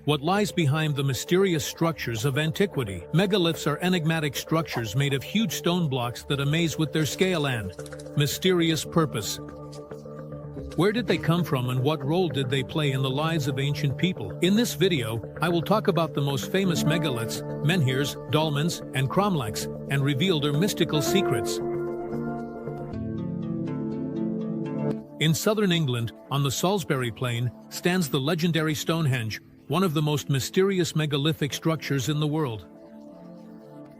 What lies behind the mysterious structures of antiquity? Megaliths are enigmatic structures made of huge stone blocks that amaze with their scale and mysterious purpose. Where did they come from and what role did they play in the lives of ancient people? In this video, I will talk about the most famous megaliths, menhirs, dolmens, and cromlechs, and reveal their mystical secrets. In southern England, on the Salisbury Plain, stands the legendary Stonehenge, one of the most mysterious megalithic structures in the world.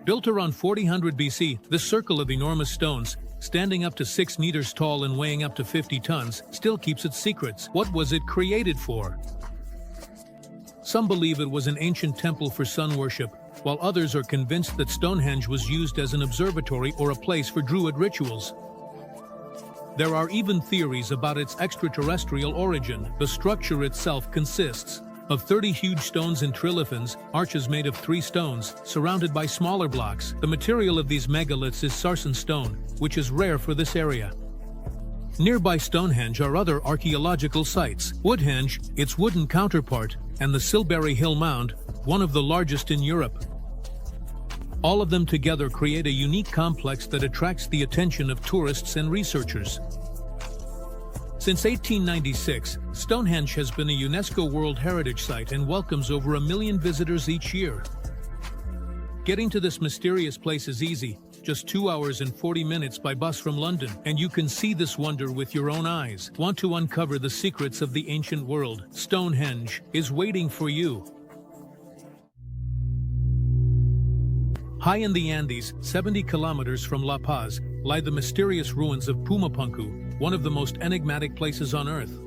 Built around 400 BC, this circle of enormous stones, standing up to 6 meters tall and weighing up to 50 tons, still keeps its secrets. What was it created for? Some believe it was an ancient temple for sun worship, while others are convinced that Stonehenge was used as an observatory or a place for Druid rituals. There are even theories about its extraterrestrial origin. The structure itself consists of 30 huge stones in trilithons, arches made of 3 stones, surrounded by smaller blocks. The material of these megaliths is sarsen stone, which is rare for this area. Nearby Stonehenge are other archaeological sites: Woodhenge, its wooden counterpart, and the Silbury Hill Mound, one of the largest in Europe. All of them together create a unique complex that attracts the attention of tourists and researchers. Since 1896, Stonehenge has been a UNESCO World Heritage Site and welcomes over 1 million visitors each year. Getting to this mysterious place is easy, just 2 hours and 40 minutes by bus from London, and you can see this wonder with your own eyes. Want to uncover the secrets of the ancient world? Stonehenge is waiting for you. High in the Andes, 70 kilometers from La Paz, lie the mysterious ruins of Pumapunku, one of the most enigmatic places on Earth.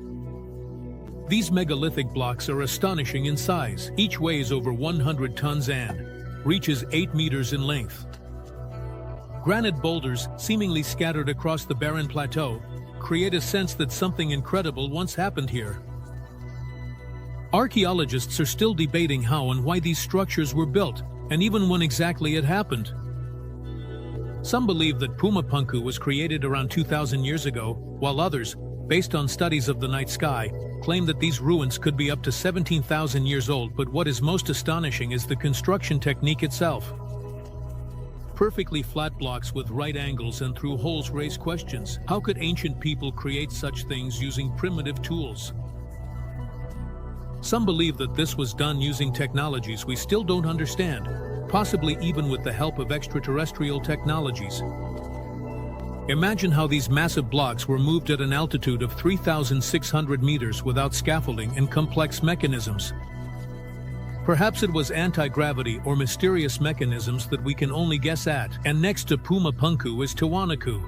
These megalithic blocks are astonishing in size. Each weighs over 100 tons and reaches 8 meters in length. Granite boulders, seemingly scattered across the barren plateau, create a sense that something incredible once happened here. Archaeologists are still debating how and why these structures were built, and even when exactly it happened. Some believe that Pumapunku was created around 2,000 years ago, while others, based on studies of the night sky, claim that these ruins could be up to 17,000 years old. But what is most astonishing is the construction technique itself. Perfectly flat blocks with right angles and through holes raise questions. How could ancient people create such things using primitive tools? Some believe that this was done using technologies we still don't understand, possibly even with the help of extraterrestrial technologies. Imagine how these massive blocks were moved at an altitude of 3,600 meters without scaffolding and complex mechanisms. Perhaps it was anti-gravity or mysterious mechanisms that we can only guess at. And next to Pumapunku is Tiwanaku,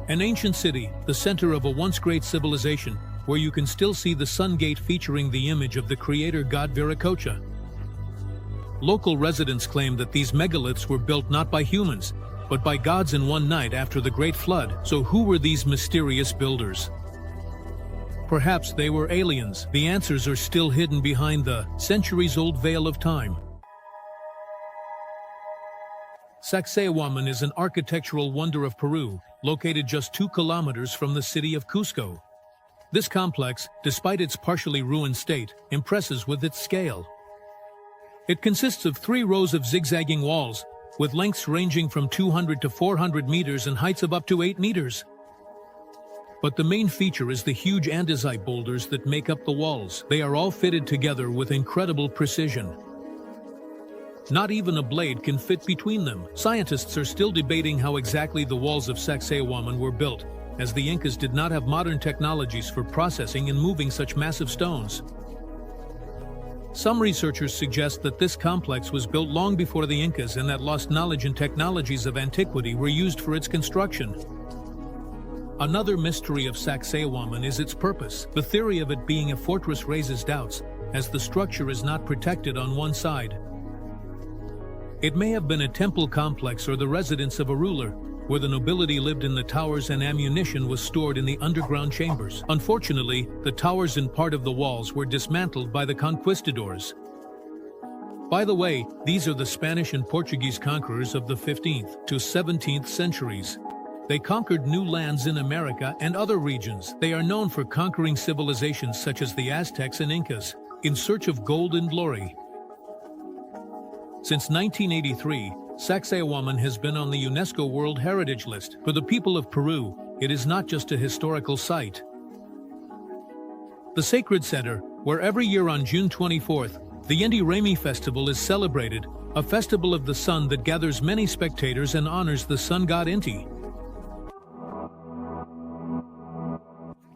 an ancient city, the center of a once great civilization, where you can still see the sun gate featuring the image of the creator god Viracocha. Local residents claim that these megaliths were built not by humans, but by gods in one night after the Great Flood. So who were these mysterious builders? Perhaps they were aliens. The answers are still hidden behind the centuries-old veil of time. Sacsayhuaman is an architectural wonder of Peru, located just 2 kilometers from the city of Cusco. This complex, despite its partially ruined state, impresses with its scale. It consists of 3 rows of zigzagging walls, with lengths ranging from 200 to 400 meters and heights of up to 8 meters. But the main feature is the huge andesite boulders that make up the walls. They are all fitted together with incredible precision. Not even a blade can fit between them. Scientists are still debating how exactly the walls of Sacsayhuaman were built, as the Incas did not have modern technologies for processing and moving such massive stones. Some researchers suggest that this complex was built long before the Incas and that lost knowledge and technologies of antiquity were used for its construction. Another mystery of Sacsayhuaman is its purpose. The theory of it being a fortress raises doubts, as the structure is not protected on one side. It may have been a temple complex or the residence of a ruler, where the nobility lived in the towers and ammunition was stored in the underground chambers. Unfortunately, the towers and part of the walls were dismantled by the conquistadors. By the way, these are the Spanish and Portuguese conquerors of the 15th to 17th centuries. They conquered new lands in America and other regions. They are known for conquering civilizations such as the Aztecs and Incas. in search of gold and glory. Since 1983, Sacsayhuaman has been on the UNESCO World Heritage List. For the people of Peru, it is not just a historical site. The Sacred Center, where every year on June 24th, the Inti Raymi Festival is celebrated, a festival of the sun that gathers many spectators and honors the sun god Inti.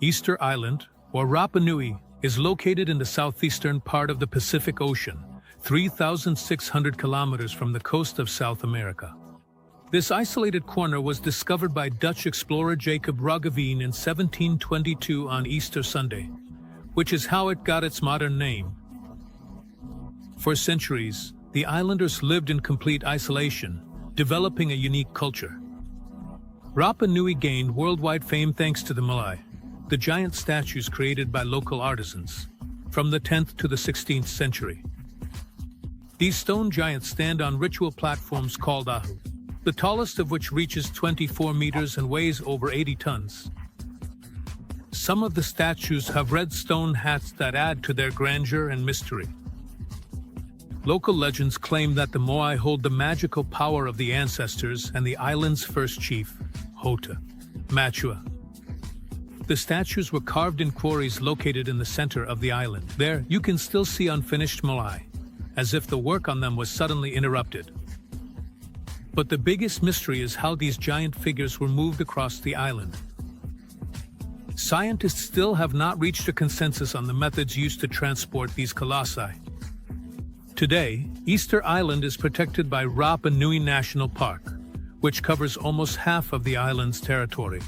Easter Island, or Rapa Nui, is located in the southeastern part of the Pacific Ocean, 3,600 kilometers from the coast of South America. This isolated corner was discovered by Dutch explorer Jacob Roggeveen in 1722 on Easter Sunday, which is how it got its modern name. For centuries, the islanders lived in complete isolation, developing a unique culture. Rapa Nui gained worldwide fame thanks to the Malay, the giant statues created by local artisans, from the 10th to the 16th century. These stone giants stand on ritual platforms called ahu, the tallest of which reaches 24 meters and weighs over 80 tons. Some of the statues have red stone hats that add to their grandeur and mystery. Local legends claim that the Moai hold the magical power of the ancestors and the island's first chief, Hota Matua. The statues were carved in quarries located in the center of the island. There, you can still see unfinished moai, as if the work on them was suddenly interrupted. But the biggest mystery is how these giant figures were moved across the island. Scientists still have not reached a consensus on the methods used to transport these colossi. Today, Easter Island is protected by Rapa Nui National Park, which covers almost half of the island's territory.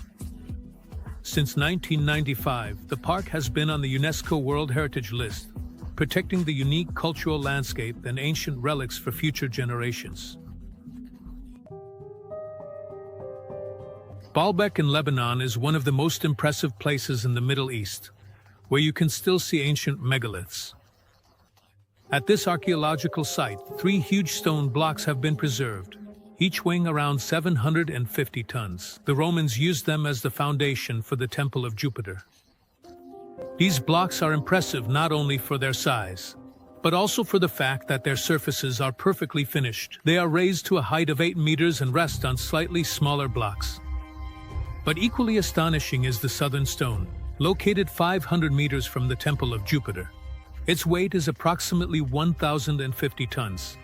Since 1995, the park has been on the UNESCO World Heritage List, protecting the unique cultural landscape and ancient relics for future generations. Baalbek in Lebanon is one of the most impressive places in the Middle East, where you can still see ancient megaliths. At this archaeological site, 3 huge stone blocks have been preserved, each weighing around 750 tons. The Romans used them as the foundation for the Temple of Jupiter. These blocks are impressive not only for their size, but also for the fact that their surfaces are perfectly finished. They are raised to a height of 8 meters and rest on slightly smaller blocks. But equally astonishing is the southern stone, located 500 meters from the Temple of Jupiter. Its weight is approximately 1,050 tons,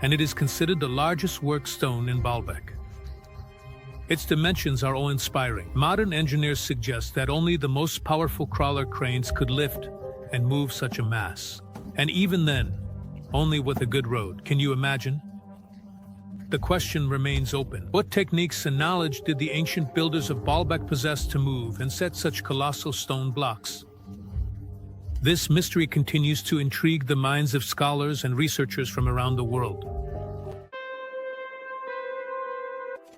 and it is considered the largest work stone in Baalbek. Its dimensions are awe-inspiring. Modern engineers suggest that only the most powerful crawler cranes could lift and move such a mass. And even then, only with a good road. Can you imagine? The question remains open. What techniques and knowledge did the ancient builders of Baalbek possess to move and set such colossal stone blocks? This mystery continues to intrigue the minds of scholars and researchers from around the world.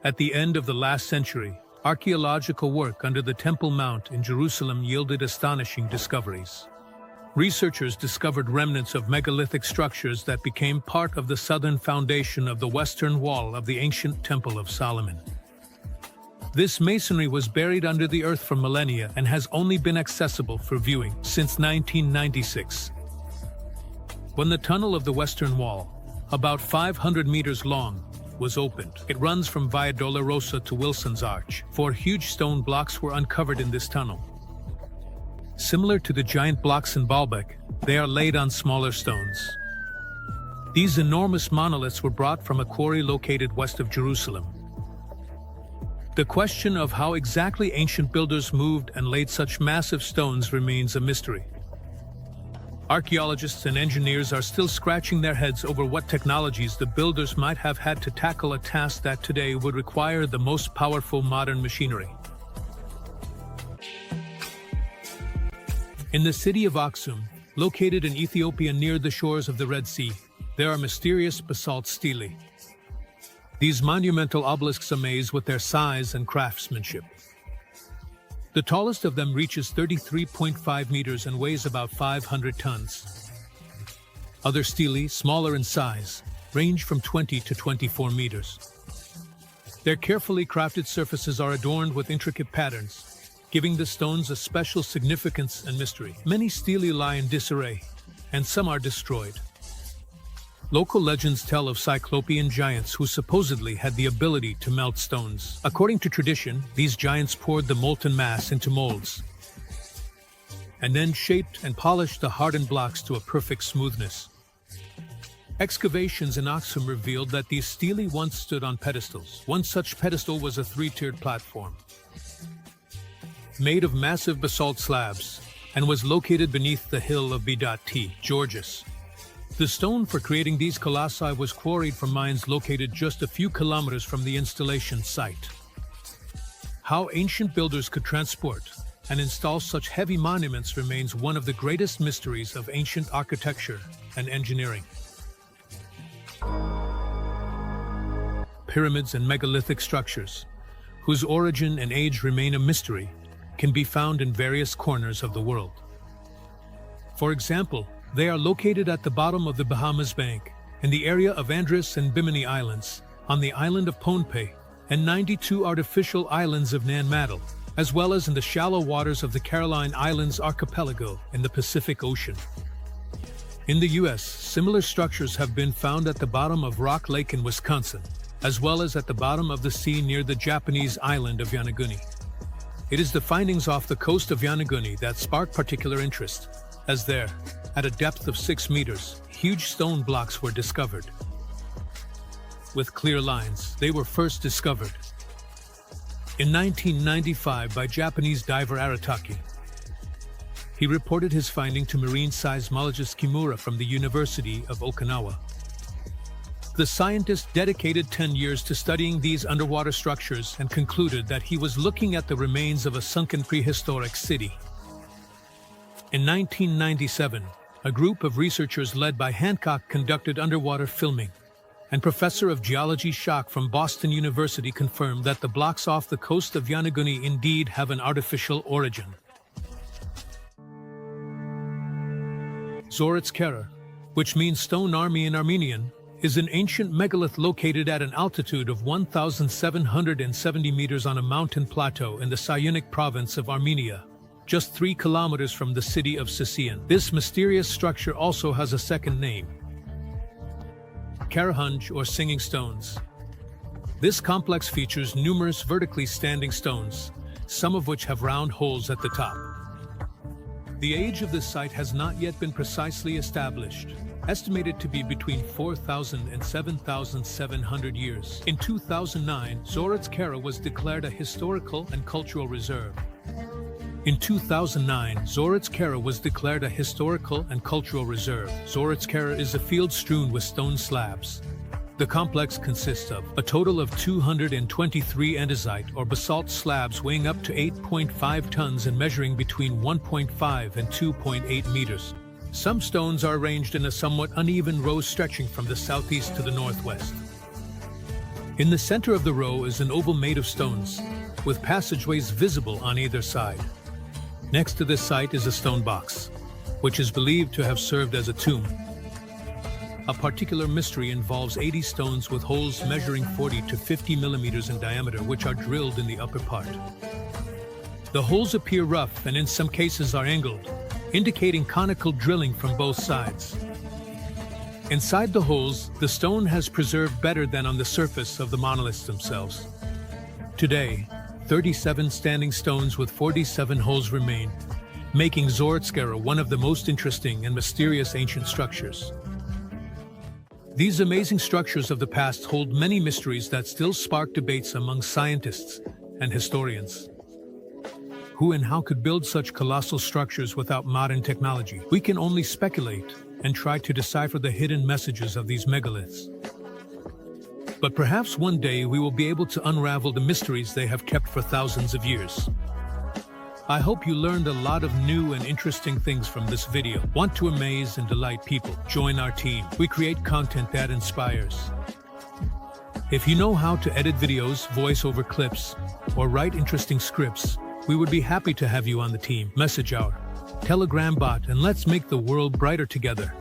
At the end of the last century, archaeological work under the Temple Mount in Jerusalem yielded astonishing discoveries. Researchers discovered remnants of megalithic structures that became part of the southern foundation of the western wall of the ancient Temple of Solomon. This masonry was buried under the earth for millennia and has only been accessible for viewing since 1996. When the tunnel of the Western Wall, about 500 meters long, was opened, it runs from Via Dolorosa to Wilson's Arch. 4 huge stone blocks were uncovered in this tunnel. Similar to the giant blocks in Baalbek, they are laid on smaller stones. These enormous monoliths were brought from a quarry located west of Jerusalem. The question of how exactly ancient builders moved and laid such massive stones remains a mystery. Archaeologists and engineers are still scratching their heads over what technologies the builders might have had to tackle a task that today would require the most powerful modern machinery. In the city of Aksum, located in Ethiopia near the shores of the Red Sea, there are mysterious basalt stelae. These monumental obelisks amaze with their size and craftsmanship. The tallest of them reaches 33.5 meters and weighs about 500 tons. Other stelae, smaller in size, range from 20 to 24 meters. Their carefully crafted surfaces are adorned with intricate patterns, giving the stones a special significance and mystery. Many stelae lie in disarray, and some are destroyed. Local legends tell of cyclopean giants who supposedly had the ability to melt stones. According to tradition, these giants poured the molten mass into molds, and then shaped and polished the hardened blocks to a perfect smoothness. Excavations in Aksum revealed that these stelae once stood on pedestals. One such pedestal was a three-tiered platform, made of massive basalt slabs, and was located beneath the hill of B.T. Georgius. The stone for creating these colossi was quarried from mines located just a few kilometers from the installation site. How ancient builders could transport and install such heavy monuments remains one of the greatest mysteries of ancient architecture and engineering. Pyramids and megalithic structures, whose origin and age remain a mystery, can be found in various corners of the world. For example, they are located at the bottom of the Bahamas Bank, in the area of Andros and Bimini Islands, on the island of Pohnpei, and 92 artificial islands of Nan Madol, as well as in the shallow waters of the Caroline Islands archipelago in the Pacific Ocean. In the U.S., similar structures have been found at the bottom of Rock Lake in Wisconsin, as well as at the bottom of the sea near the Japanese island of Yonaguni. It is the findings off the coast of Yonaguni that spark particular interest, as there, at a depth of 6 meters, huge stone blocks were discovered. With clear lines, they were first discovered in 1995 by Japanese diver Arataki. He reported his finding to marine seismologist Kimura from the University of Okinawa. The scientist dedicated 10 years to studying these underwater structures and concluded that he was looking at the remains of a sunken prehistoric city. In 1997, a group of researchers led by Hancock conducted underwater filming, and Professor of Geology Schock from Boston University confirmed that the blocks off the coast of Yonaguni indeed have an artificial origin. Zoritskara, which means stone army in Armenian, is an ancient megalith located at an altitude of 1,770 meters on a mountain plateau in the Sayunik province of Armenia, just 3 kilometers from the city of Sisian. This mysterious structure also has a second name: Karahunj, or singing stones. This complex features numerous vertically standing stones, some of which have round holes at the top. The age of this site has not yet been precisely established, estimated to be between 4,000 and 7,700 years. In 2009, Zoritskara was declared a historical and cultural reserve. Zoritskara is a field strewn with stone slabs. The complex consists of a total of 223 andesite or basalt slabs weighing up to 8.5 tons and measuring between 1.5 and 2.8 meters. Some stones are arranged in a somewhat uneven row stretching from the southeast to the northwest. In the center of the row is an oval made of stones, with passageways visible on either side. Next to this site is a stone box, which is believed to have served as a tomb. A particular mystery involves 80 stones with holes measuring 40 to 50 millimeters in diameter, which are drilled in the upper part. The holes appear rough and in some cases are angled, indicating conical drilling from both sides. Inside the holes, the stone has preserved better than on the surface of the monoliths themselves. Today, 37 standing stones with 47 holes remain, making Zoritskara one of the most interesting and mysterious ancient structures. These amazing structures of the past hold many mysteries that still spark debates among scientists and historians. Who and how could build such colossal structures without modern technology? We can only speculate and try to decipher the hidden messages of these megaliths. But perhaps one day we will be able to unravel the mysteries they have kept for thousands of years. I hope you learned a lot of new and interesting things from this video. Want to amaze and delight people? Join our team. We create content that inspires. If you know how to edit videos, voice over clips, or write interesting scripts, we would be happy to have you on the team. Message our Telegram bot and let's make the world brighter together.